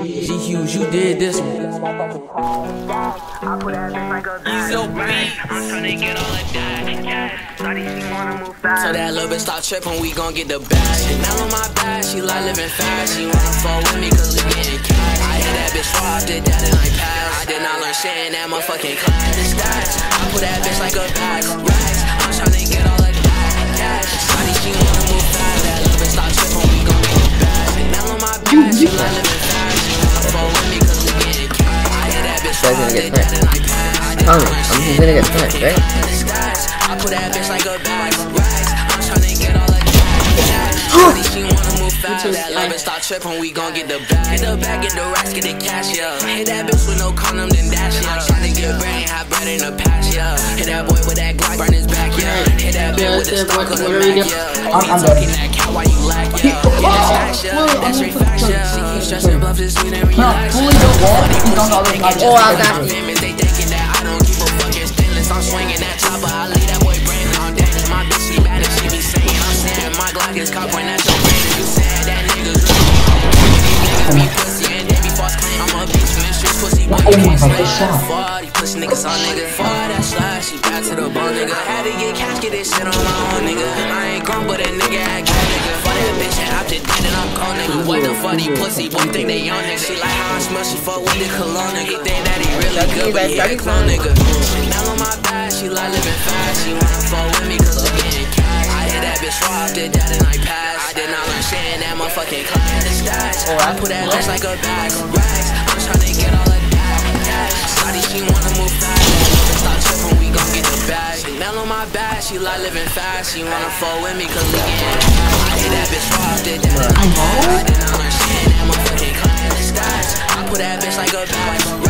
G-Hughes, you did this one. So that little bitch start trippin', we gon' get the bag. Chanel on my back, she like living fast. She wanna fall with me cause we getting cash. I hit that bitch raw, did that and I passed. I did not learn shit in that motherfucking class. The stats, I put that bitch like a bag. Racks, I'm tryna get all of that cash. Shawty, she wanna move fast. That little bitch start trippin', we gon' get the bag. Chanel on my back, she like living fast. She wanna fall with me cause we getting cash. I hit that bitch raw, did that and I passed. I did not learn shit in that motherfucking class. I put that bitch like a bag. She wanna move fast, that love and start trippin', we gon' get the bag. Get the bag, get the racks, get the cash, yeah. Hit that bitch with no condom, then dash, yeah. Tryna get brain, have bread in the past, yeah. Hit that boy with that Glock, burn his back, yeah. Hit that bitch with the stock on the back, yeah. I'm talking that cat while you lack, yeah. Get that stash, yeah. That's straight facts, yeah. She keep stressing, bluff this sweet and relax. Oh, I got it. They thinking that I don't keep a fucking stainless. I'm swinging that chopper, I leave that boy brain on damage. My bitch, she bad and she be saying, I'm saying my Glock is cock when that's your brain. You said that niggas really me pussy and they be false claim. I'm a bitch from the streets, pussy boy. You can't slide. For these pussy niggas on nigga. For that slide, she back to the bone nigga. Had to get cash, get this shit on my own nigga. I ain't grown, but a nigga act good nigga. For that bitch, and I'm just dead and I'm cold nigga. What the fuck these pussy boy think they on nigga? She like how I smell, she fuck with the cologne nigga. Think that he really good, but he a clone nigga. Chanel on my back, she like living fast. She wanna fuck with me cause we getting cash. I hit that bitch raw, did that and I passed. I did not learn shit in that motherfucking class. I put that bitch like a bag. Racks, I'm tryna get all of that cash. Shawty, she wanna move fast. Stop trippin', we gon' get the bag. Chanel on my back, she like living fast. She wanna fall with me cause we getting cash. I hit that bitch raw, did that and I passed. I did not learn shit in that motherfucking class. I put that bitch like a bag.